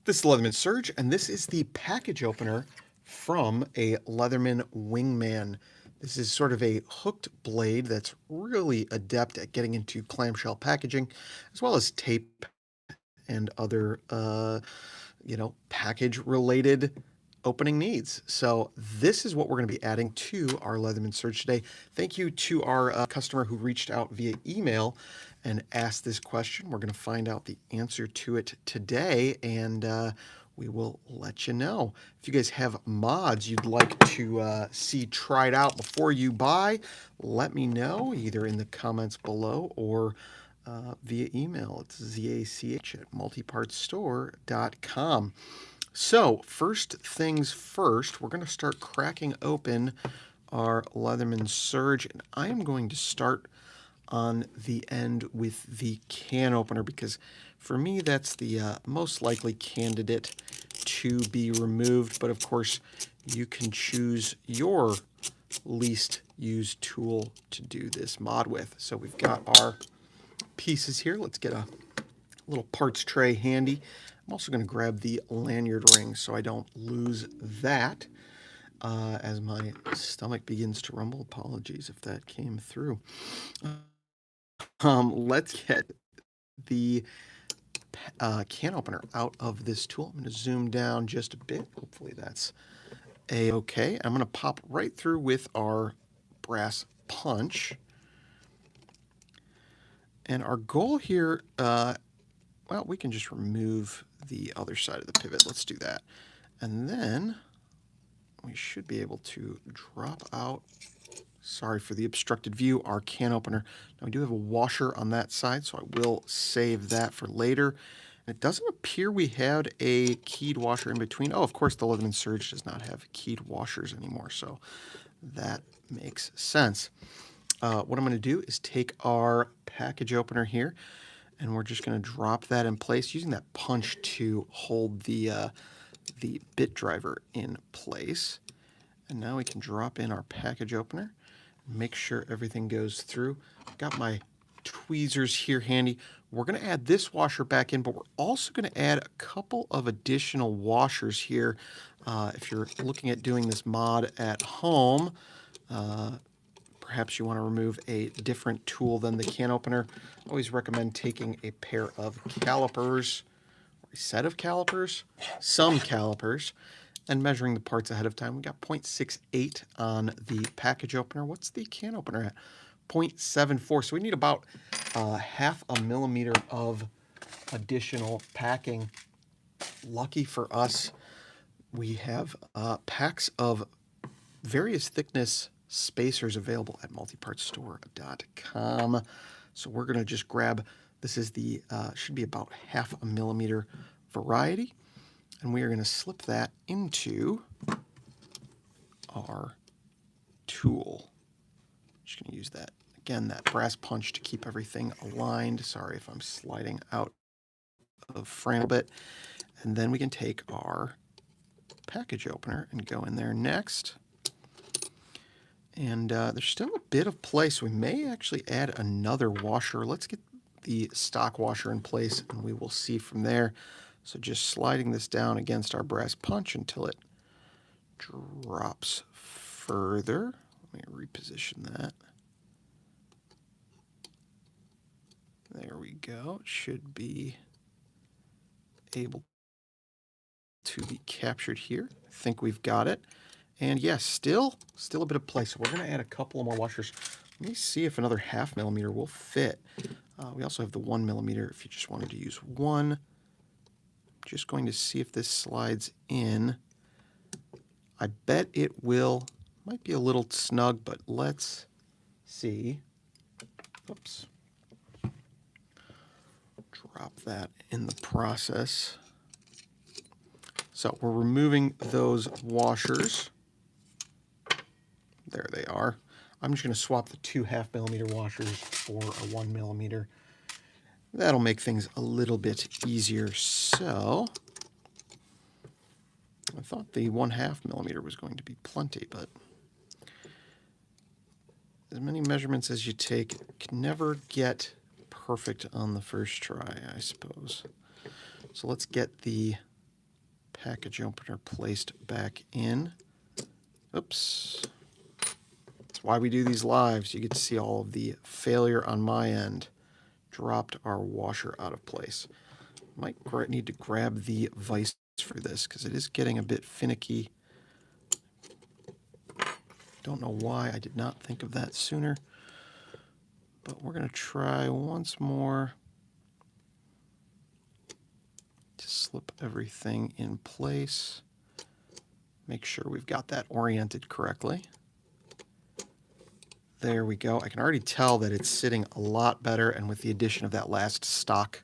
This is Leatherman Surge, and this is the package opener from a Leatherman Wingman. This is sort of a hooked blade that's really adept at getting into clamshell packaging, as well as tape and other, package-related opening needs. So this is what we're going to be adding to our Leatherman Surge today. Thank you to our customer who reached out via email and asked this question. We're going to find out the answer to it today, and we will let you know. If you guys have mods you'd like to see tried out before you buy, let me know either in the comments below or via email. It's zach@multipartstore.com. So first things first, we're going to start cracking open our Leatherman Surge, and I am going to start on the end with the can opener because for me that's the most likely candidate to be removed, but of course you can choose your least used tool to do this mod with. So we've got our pieces here. Let's get a little parts tray handy. I'm also going to grab the lanyard ring so I don't lose that as my stomach begins to rumble. Apologies if that came through. Let's get the can opener out of this tool. I'm going to zoom down just a bit. Hopefully that's a-okay. I'm going to pop right through with our brass punch. And our goal here, well, we can just remove the other side of the pivot. Let's do that. And then we should be able to drop out, sorry for the obstructed view, our can opener. Now we do have a washer on that side, so I will save that for later. And it doesn't appear we had a keyed washer in between. Oh, of course, the Leatherman Surge does not have keyed washers anymore, so that makes sense. What I'm going to do is take our package opener here, and we're just going to drop that in place using that punch to hold the bit driver in place. And now we can drop in our package opener, make sure everything goes through. I've got my tweezers here handy. We're going to add this washer back in, but we're also going to add a couple of additional washers here. If you're looking at doing this mod at home, perhaps you want to remove a different tool than the can opener. I always recommend taking a pair of calipers, or a set of calipers, some calipers, and measuring the parts ahead of time. We got 0.68 on the package opener. What's the can opener at? 0.74. So we need about half a millimeter of additional packing. Lucky for us, we have packs of various thickness spacers available at multipartstore.com. So we're going to just grab, this is the, should be about half a millimeter variety. And we are going to slip that into our tool. Just going to use that, again, that brass punch to keep everything aligned. Sorry if I'm sliding out of frame a bit. And then we can take our package opener and go in there next. And there's still a bit of play, so we may actually add another washer. Let's get the stock washer in place, and we will see from there. So just sliding this down against our brass punch until it drops further. Let me reposition that. There we go. It should be able to be captured here. I think we've got it. And yes, still a bit of play. So we're going to add a couple of more washers. Let me see if another half millimeter will fit. We also have the 1 millimeter if you just wanted to use one. Just going to see if this slides in. I bet it will. Might be a little snug, but let's see. Oops. Drop that in the process. So we're removing those washers. There they are. I'm just going to swap the 2 half millimeter washers for a 1 millimeter. That'll make things a little bit easier. So I thought the 1/2 millimeter was going to be plenty, but as many measurements as you take can never get perfect on the first try, I suppose. So let's get the package opener placed back in. Oops. That's why we do these lives. You get to see all of the failure on my end. Dropped our washer out of place. Might need to grab the vise for this because it is getting a bit finicky. Don't know why I did not think of that sooner. But we're going to try once more to slip everything in place. Make sure we've got that oriented correctly. There we go. I can already tell that it's sitting a lot better, and with the addition of that last stock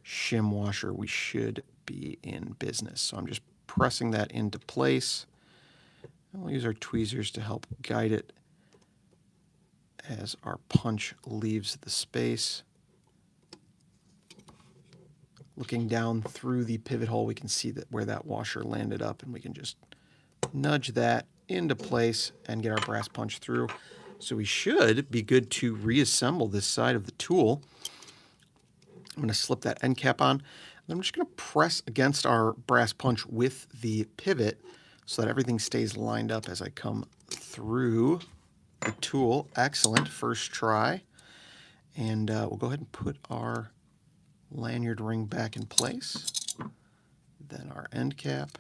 shim washer, we should be in business. So I'm just pressing that into place. And we'll use our tweezers to help guide it as our punch leaves the space. Looking down through the pivot hole, we can see that where that washer landed up, and we can just nudge that into place and get our brass punch through. So we should be good to reassemble this side of the tool. I'm going to slip that end cap on. And I'm just going to press against our brass punch with the pivot so that everything stays lined up as I come through the tool. Excellent. First try. And we'll go ahead and put our lanyard ring back in place. Then our end cap.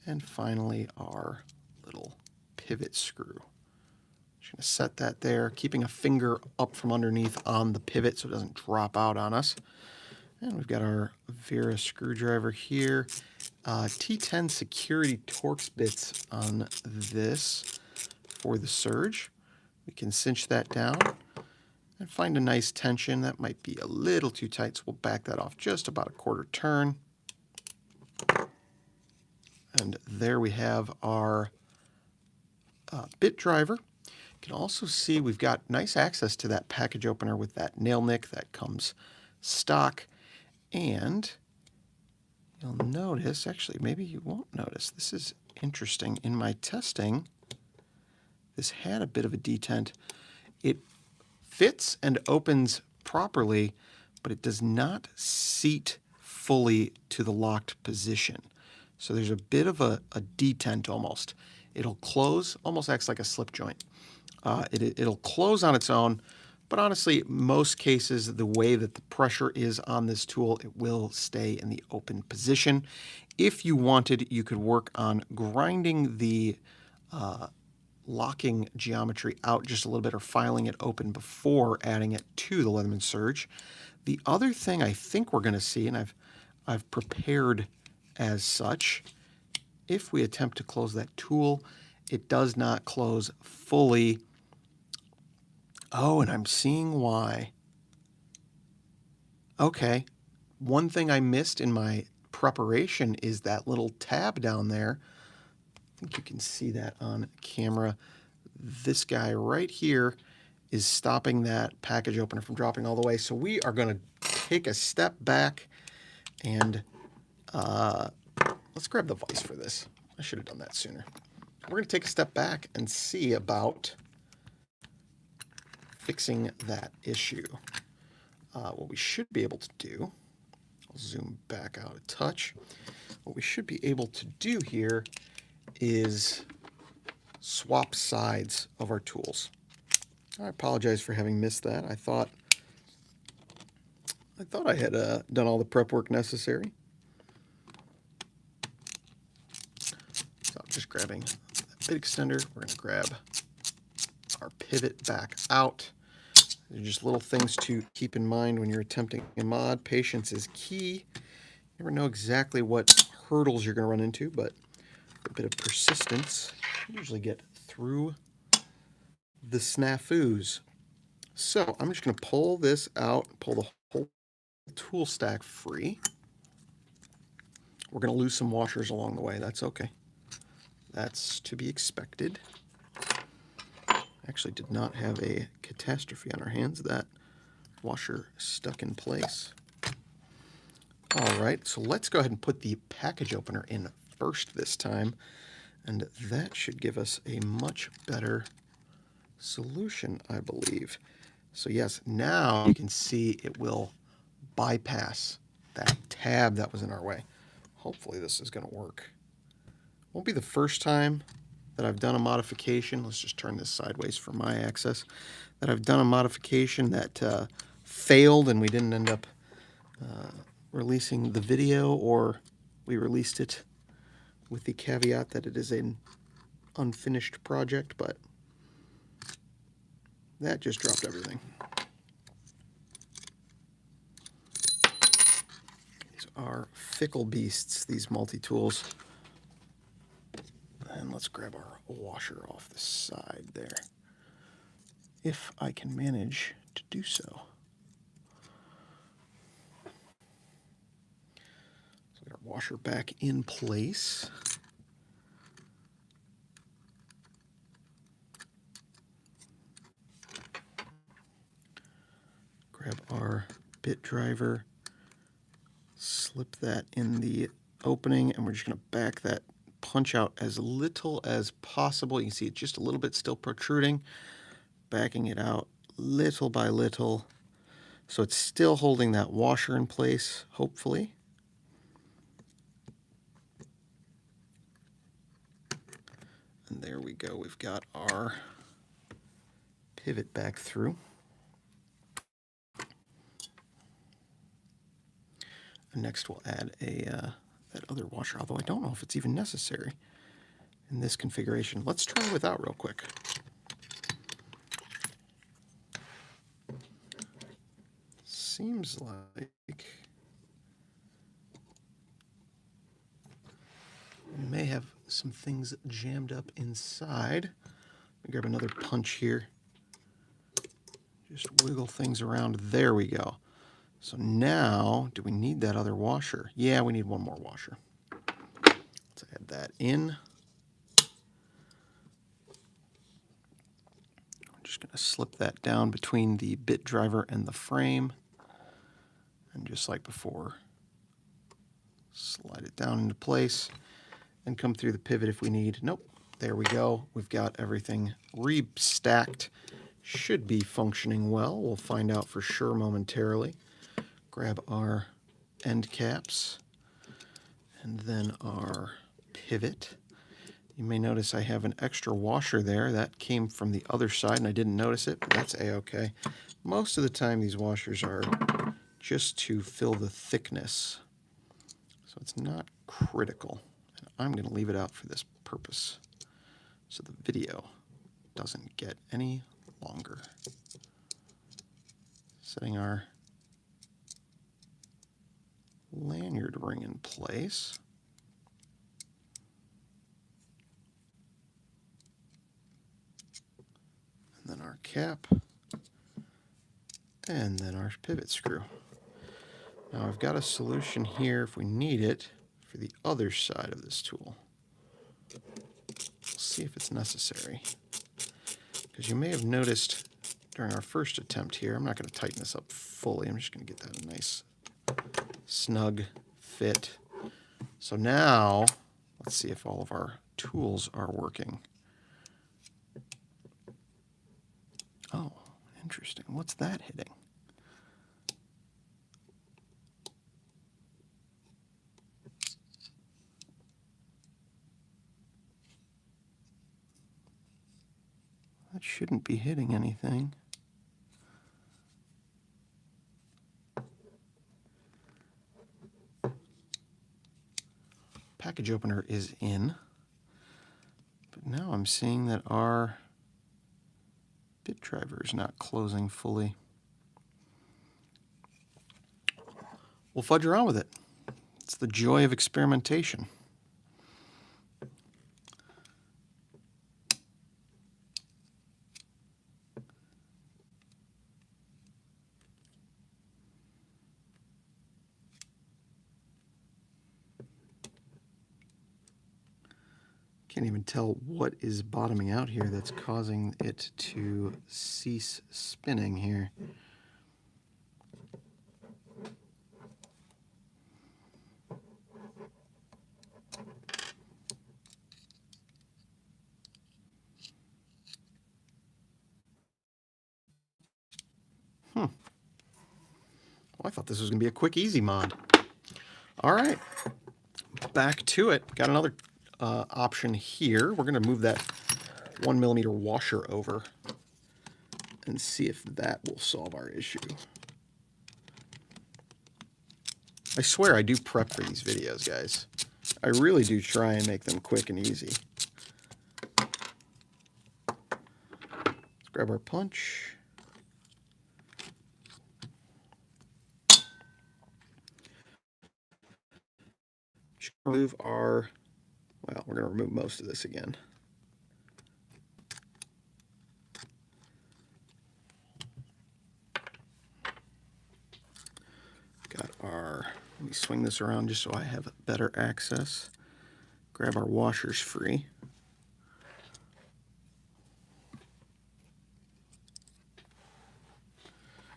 And finally our little pivot screw. Just going to set that there, keeping a finger up from underneath on the pivot so it doesn't drop out on us. And we've got our Vera screwdriver here. T10 security Torx bits on this for the surge. We can cinch that down and find a nice tension. That might be a little too tight, so we'll back that off just about a quarter turn. And there we have our bit driver. You can also see we've got nice access to that package opener with that nail nick that comes stock. And you'll notice, actually, maybe you won't notice, this is interesting. In my testing, this had a bit of a detent. It fits and opens properly, but it does not seat fully to the locked position. So there's a bit of a detent almost. It'll close, almost acts like a slip joint. It'll close on its own, but honestly, most cases, the way that the pressure is on this tool, it will stay in the open position. If you wanted, you could work on grinding the locking geometry out just a little bit or filing it open before adding it to the Leatherman Surge. The other thing I think we're going to see, and I've prepared as such, if we attempt to close that tool, it does not close fully. Oh, and I'm seeing why. Okay, one thing I missed in my preparation is that little tab down there. I think you can see that on camera. This guy right here is stopping that package opener from dropping all the way. So we are going to take a step back and let's grab the vise for this. I should have done that sooner. We're going to take a step back and see about fixing that issue. What we should be able to do, I'll zoom back out a touch. What we should be able to do here is swap sides of our tools. I apologize for having missed that. I thought I had done all the prep work necessary. So I'm just grabbing that bit extender. We're going to grab our pivot back out. They're just little things to keep in mind when you're attempting a mod. Patience is key. You never know exactly what hurdles you're going to run into, but a bit of persistence you usually get through the snafus. So I'm just going to pull this out, pull the whole tool stack free. We're going to lose some washers along the way. That's okay. That's to be expected. Actually did not have a catastrophe on our hands. That washer stuck in place. All right, so let's go ahead and put the package opener in first this time, and that should give us a much better solution, I believe. So yes, now you can see it will bypass that tab that was in our way. Hopefully this is going to work. Won't be the first time that I've done a modification. Let's just turn this sideways for my access. That I've done a modification that failed and we didn't end up releasing the video, or we released it with the caveat that it is an unfinished project, but that just dropped everything. These are fickle beasts, these multi-tools. And let's grab our washer off the side there, if I can manage to do so. So we got our washer back in place. Grab our bit driver, slip that in the opening, and we're just going to back that punch out as little as possible. You can see it's just a little bit still protruding, backing it out little by little, so it's still holding that washer in place, hopefully. And there we go, we've got our pivot back through. And next we'll add that other washer, although I don't know if it's even necessary in this configuration. Let's try it without real quick. Seems like we may have some things jammed up inside. Let me grab another punch here. Just wiggle things around. There we go. So now, do we need that other washer? Yeah, we need one more washer. Let's add that in. I'm just going to slip that down between the bit driver and the frame. And just like before, slide it down into place and come through the pivot if we need. Nope, there we go. We've got everything re-stacked. Should be functioning well. We'll find out for sure momentarily. Grab our end caps and then our pivot. You may notice I have an extra washer there. That came from the other side and I didn't notice it, but that's a-okay. Most of the time these washers are just to fill the thickness, so it's not critical. And I'm going to leave it out for this purpose so the video doesn't get any longer. Setting our lanyard ring in place. And then our cap. And then our pivot screw. Now I've got a solution here if we need it for the other side of this tool. We'll see if it's necessary. Because you may have noticed during our first attempt here, I'm not going to tighten this up fully, I'm just going to get that a nice snug fit. So now, let's see if all of our tools are working. Oh, interesting. What's that hitting? That shouldn't be hitting anything. Package opener is in, but now I'm seeing that our bit driver is not closing fully. We'll fudge around with it. It's the joy of experimentation. Can't even tell what is bottoming out here that's causing it to cease spinning here. Well, I thought this was going to be a quick, easy mod. All right. back to it. Got another option here. We're going to move that 1mm washer over and see if that will solve our issue. I swear I do prep for these videos, guys. I really do try and make them quick and easy. Let's grab our punch. Remove our, well, we're going to remove most of this again. Got our, let me swing this around just so I have better access. Grab our washers free.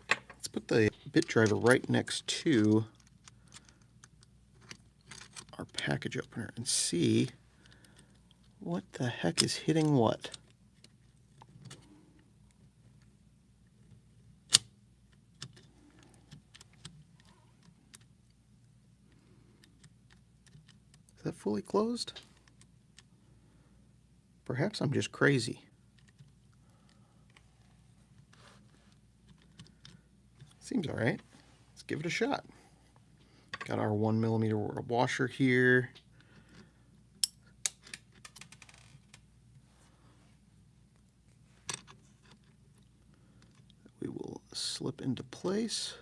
Let's put the bit driver right next to our package opener and see what the heck is hitting what. Is that fully closed? Perhaps I'm just crazy. Seems all right. Let's give it a shot. Got our 1mm washer here. We will slip into place.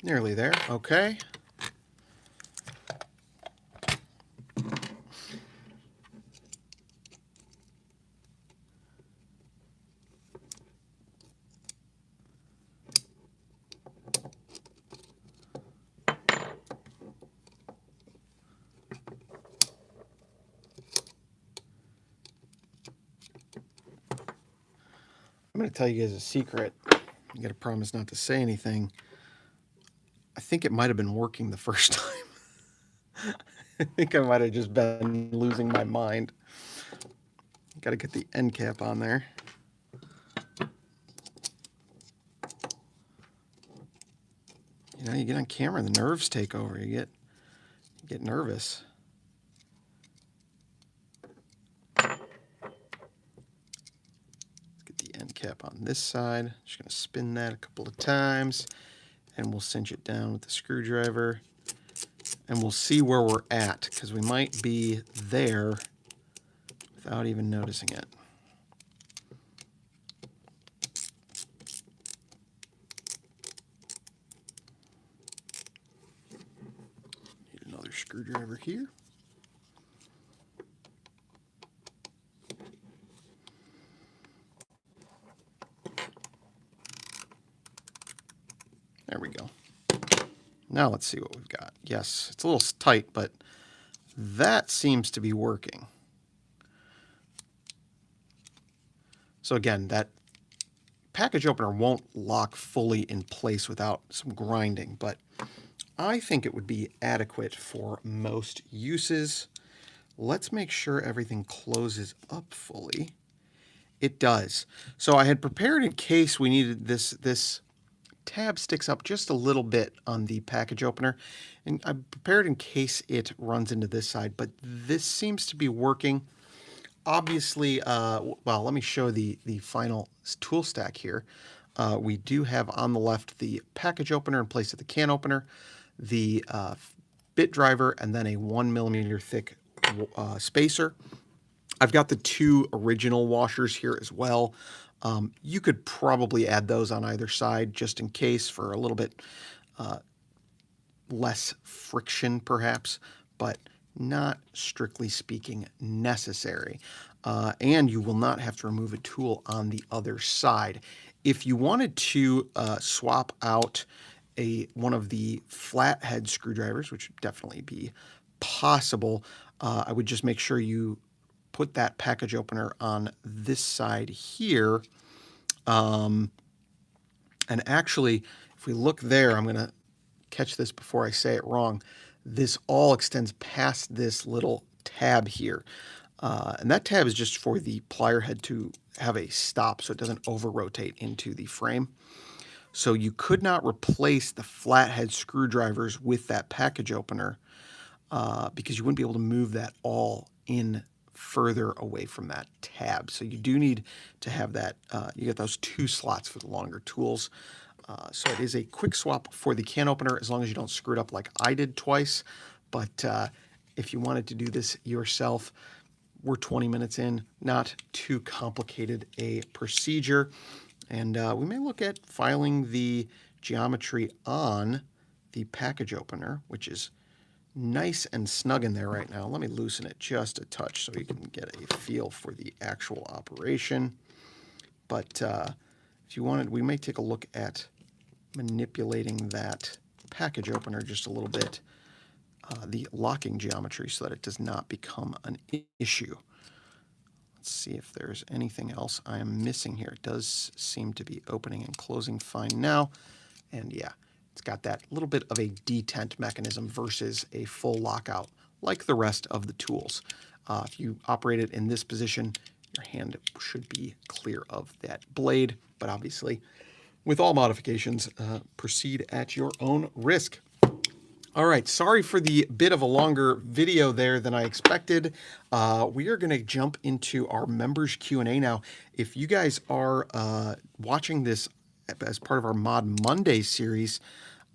Nearly there. Okay. I'm going to tell you guys a secret. You got to promise not to say anything. I think it might have been working the first time. I think I might have just been losing my mind. Got to get the end cap on there. You know, you get on camera, the nerves take over. You get nervous. Let's get the end cap on this side. Just going to spin that a couple of times, and we'll cinch it down with the screwdriver. And we'll see where we're at, because we might be there without even noticing it. Need another screwdriver here. There we go. Now let's see what we've got. Yes, it's a little tight, but that seems to be working. So again, that package opener won't lock fully in place without some grinding, but I think it would be adequate for most uses. Let's make sure everything closes up fully. It does. So I had prepared in case we needed this tab sticks up just a little bit on the package opener, and I prepared in case it runs into this side, but this seems to be working. Obviously, well, let me show the final tool stack here. We do have on the left the package opener in place of the can opener, the bit driver, and then a 1mm thick spacer. I've got the two original washers here as well. You could probably add those on either side just in case for a little bit less friction perhaps, but not strictly speaking necessary. And you will not have to remove a tool on the other side. If you wanted to swap out one of the flathead screwdrivers, which would definitely be possible, I would just make sure you put that package opener on this side here, And actually, if we look there, I'm going to catch this before I say it wrong. This all extends past this little tab here. And that tab is just for the plier head to have a stop so it doesn't over-rotate into the frame. So you could not replace the flathead screwdrivers with that package opener because you wouldn't be able to move that all in further away from that tab. So you do need to have that, you get those 2 slots for the longer tools. So it is a quick swap for the can opener as long as you don't screw it up like I did twice. But if you wanted to do this yourself, we're 20 minutes in, not too complicated a procedure. And we may look at filing the geometry on the package opener, which is nice and snug in there right now. Let me loosen it just a touch so you can get a feel for the actual operation. But if you wanted, we may take a look at manipulating that package opener just a little bit, the locking geometry, so that it does not become an issue. Let's see if there's anything else I am missing here. It does seem to be opening and closing fine now. And yeah, it's got that little bit of a detent mechanism versus a full lockout like the rest of the tools. If you operate it in this position, your hand should be clear of that blade. But obviously, with all modifications, proceed at your own risk. All right, sorry for the bit of a longer video there than I expected. We are going to jump into our members Q&A now. If you guys are watching this as part of our Mod Monday series,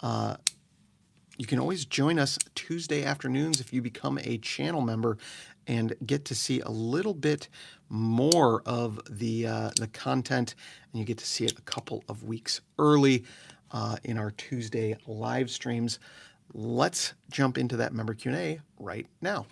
you can always join us Tuesday afternoons if you become a channel member and get to see a little bit more of the content, and you get to see it a couple of weeks early in our Tuesday live streams. Let's jump into that member Q&A right now.